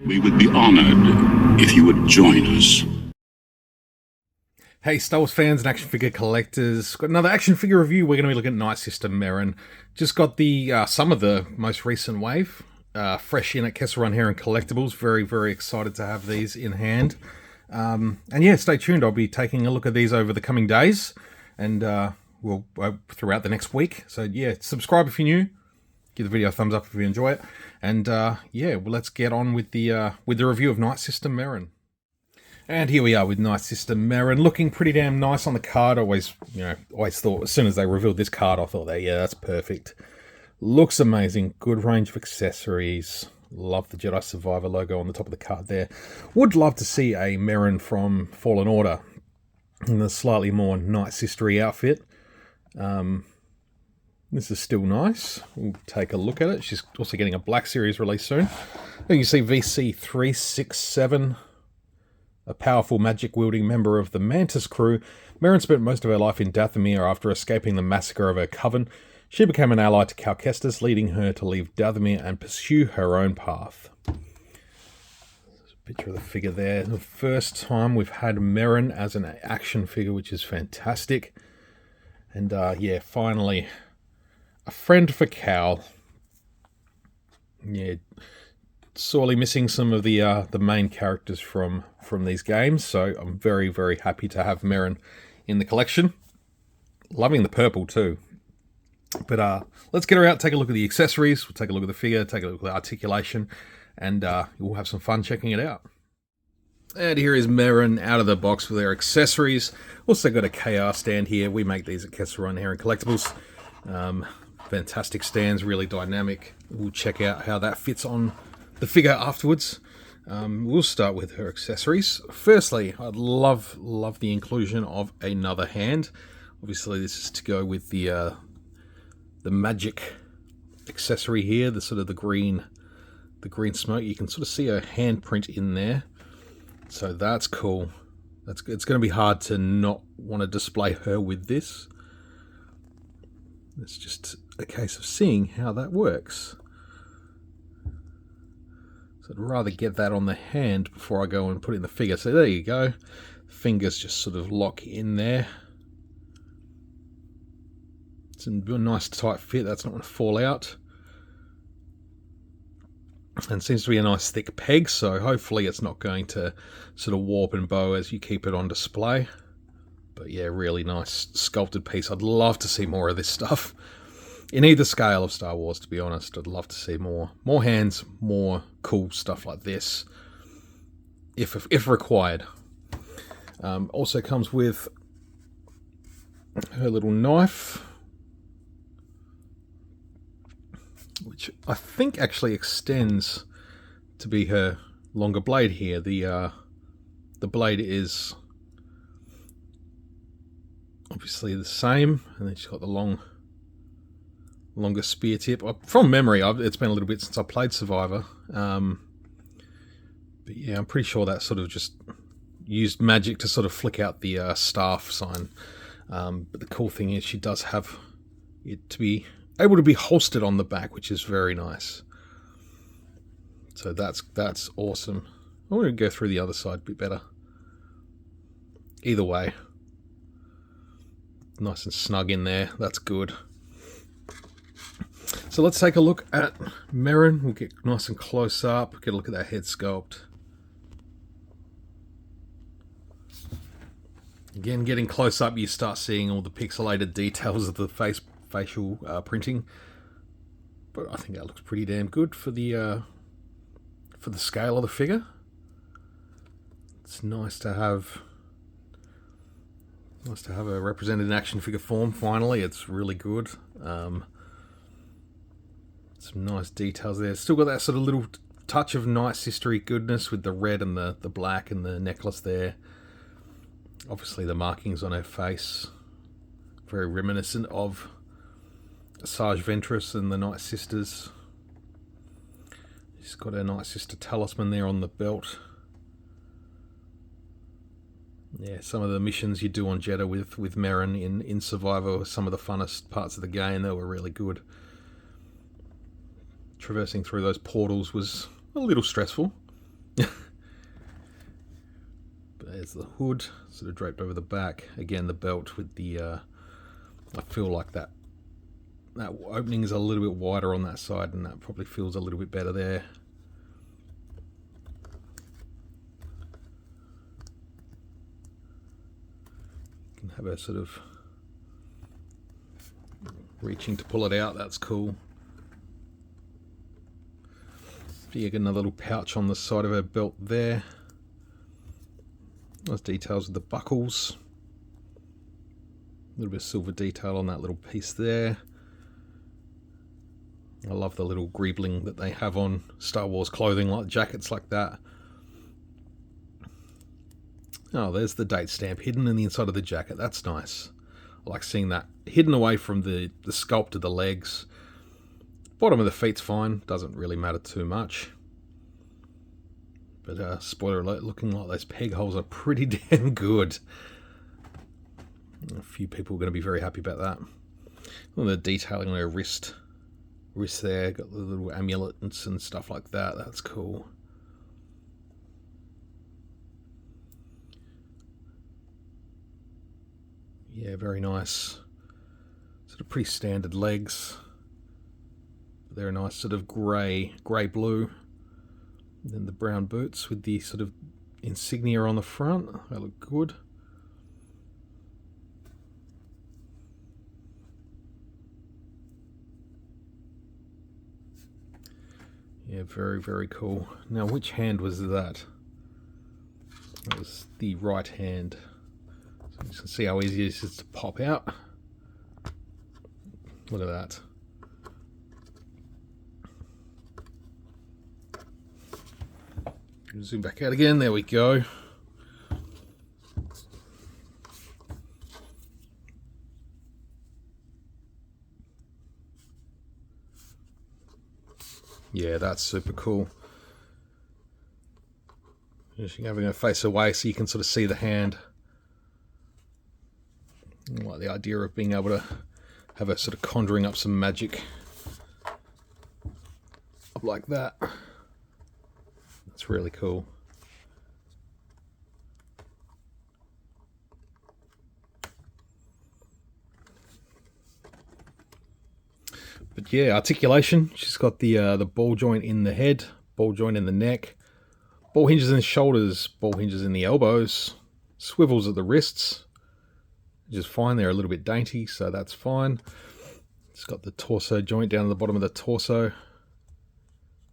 We would be honored if you would join us. Hey, Star Wars fans and action figure collectors. Got another action figure review. We're going to be looking at Nightsister Merrin. Just got the some of the most recent wave. Fresh in at Kessel Run here in Collectibles. Very, very excited to have these in hand. And yeah, stay tuned. I'll be taking a look at these over the coming days. And we'll throughout the next week. So yeah, subscribe if you're new. Give the video a thumbs up if you enjoy it. And yeah, well, let's get on with the review of Nightsister Merrin. And here we are with Nightsister Merrin, looking pretty damn nice on the card. Always thought as soon as they revealed this card, I thought that yeah, that's perfect. Looks amazing. Good range of accessories. Love the Jedi Survivor logo on the top of the card there. Would love to see a Merrin from Fallen Order in a slightly more Nightsister-y outfit. This is still nice. We'll take a look at it. She's also getting a Black Series release soon. You can see VC367, a powerful magic-wielding member of the Mantis crew. Merrin spent most of her life in Dathomir after escaping the massacre of her coven. She became an ally to Cal Kestis, leading her to leave Dathomir and pursue her own path. There's a picture of the figure there. The first time we've had Merrin as an action figure, which is fantastic. And yeah, finally, a friend for Cal. Yeah, sorely missing some of the main characters from these games, so I'm very, very happy to have Merrin in the collection. Loving the purple too. But let's get her out, take a look at the accessories, we'll take a look at the figure, take a look at the articulation, and we'll have some fun checking it out. And here is Merrin out of the box with their accessories. Also got a KR stand here. We make these at Kessel Run here in Collectibles. Fantastic stands, really dynamic. We'll check out how that fits on the figure afterwards. We'll start with her accessories. Firstly, I'd love the inclusion of another hand. Obviously, this is to go with the magic accessory here, the sort of the green smoke. You can sort of see her handprint in there, so that's cool. It's going to be hard to not want to display her with this. It's just a case of seeing how that works. So I'd rather get that on the hand before I go and put it in the figure. So there you go. Fingers just sort of lock in there. It's a nice tight fit. That's not going to fall out. And seems to be a nice thick peg, so hopefully it's not going to sort of warp and bow as you keep it on display. But yeah, really nice sculpted piece. I'd love to see more of this stuff. In either scale of Star Wars, to be honest. I'd love to see more hands, more cool stuff like this, if required. Also comes with her little knife, which I think actually extends to be her longer blade here. The blade is obviously the same, and then she's got the longer spear tip. From memory, it's been a little bit since I played Survivor, but yeah, I'm pretty sure that sort of just used magic to sort of flick out the staff sign. But the cool thing is she does have it to be able to be holstered on the back, which is very nice. So that's awesome. I want to go through the other side a bit better. Either way, nice and snug in there. That's good. So let's take a look at Merrin. We'll get nice and close up, get a look at that head sculpt. Again, getting close up, you start seeing all the pixelated details of the facial printing. But I think that looks pretty damn good for the scale of the figure. It's nice to have her represented in action figure form. Finally, it's really good. Some nice details there. Still got that sort of little touch of Nightsister-y goodness with the red and the black and the necklace there. Obviously the markings on her face, very reminiscent of Asajj Ventress and the Nightsisters. She's got her Nightsister talisman there on the belt. Yeah, some of the missions you do on Jedi with Merrin in Survivor were some of the funnest parts of the game. They were really good. Traversing through those portals was a little stressful, But there's the hood, sort of draped over the back. Again, the belt with the, I feel like that opening is a little bit wider on that side, and that probably feels a little bit better there. You can have a sort of reaching to pull it out, that's cool. You get another little pouch on the side of her belt there. Nice details with the buckles. A little bit of silver detail on that little piece there. I love the little greebling that they have on Star Wars clothing, like jackets like that. Oh, there's the date stamp hidden in the inside of the jacket. That's nice. I like seeing that hidden away from the sculpt of the legs. Bottom of the feet's fine. Doesn't really matter too much. But spoiler alert, looking like those peg holes are pretty damn good. A few people are going to be very happy about that. Well, the detailing on her wrist there, got the little amulets and stuff like that. That's cool. Yeah, very nice. Sort of pretty standard legs. They're a nice sort of grey blue. And then the brown boots with the sort of insignia on the front. They look good. Yeah, very, very cool. Now, which hand was that? That was the right hand. So you can see how easy it is to pop out. Look at that. Zoom back out again. There we go. Yeah, that's super cool. Just having her face away so you can sort of see the hand. I like the idea of being able to have her sort of conjuring up some magic up like that. That's really cool. But yeah, articulation. She's got the ball joint in the head, ball joint in the neck, ball hinges in the shoulders, ball hinges in the elbows, swivels at the wrists, which is fine. They're a little bit dainty, so that's fine. It's got the torso joint down at the bottom of the torso.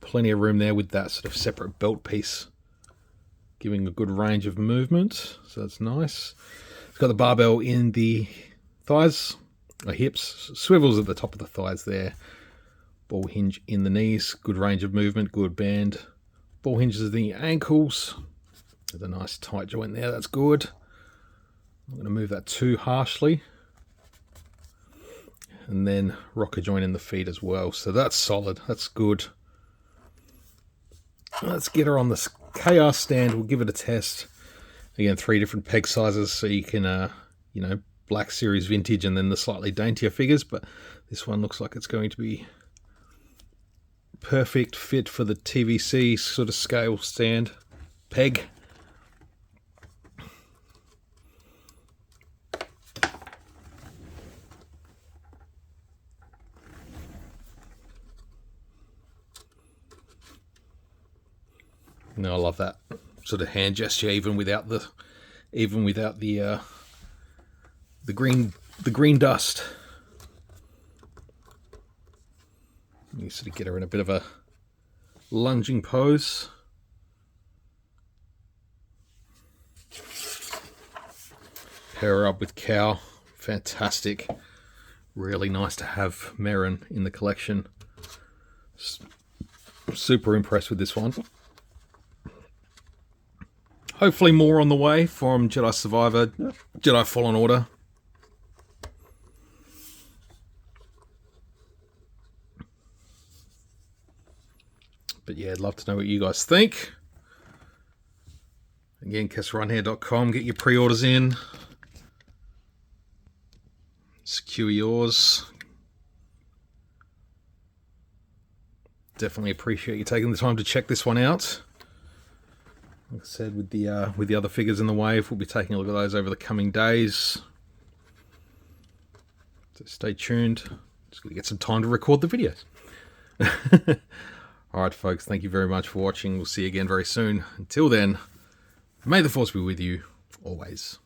Plenty of room there with that sort of separate belt piece, giving a good range of movement, so that's nice. It's got the barbell in the thighs, or hips, swivels at the top of the thighs there. Ball hinge in the knees, good range of movement, good band. Ball hinges in the ankles. There's a nice tight joint there, that's good. I'm going to move that too harshly. And then rocker joint in the feet as well, so that's solid, that's good. Let's get her on this KR stand. We'll give it a test. Again, 3 different peg sizes, so you can, you know, Black Series Vintage and then the slightly daintier figures. But this one looks like it's going to be perfect fit for the TVC sort of scale stand peg. No, I love that sort of hand gesture, even without the green dust. You sort of get her in a bit of a lunging pose. Pair her up with Cow. Fantastic. Really nice to have Merrin in the collection. Super impressed with this one. Hopefully more on the way from Jedi Survivor, Jedi Fallen Order. But yeah, I'd love to know what you guys think. Again, KessRunHair.com, get your pre-orders in. Secure yours. Definitely appreciate you taking the time to check this one out. like I said, with the other figures in the wave, we'll be taking a look at those over the coming days. So stay tuned. Just going to get some time to record the videos. Alright folks, thank you very much for watching. We'll see you again very soon. Until then, may the Force be with you always.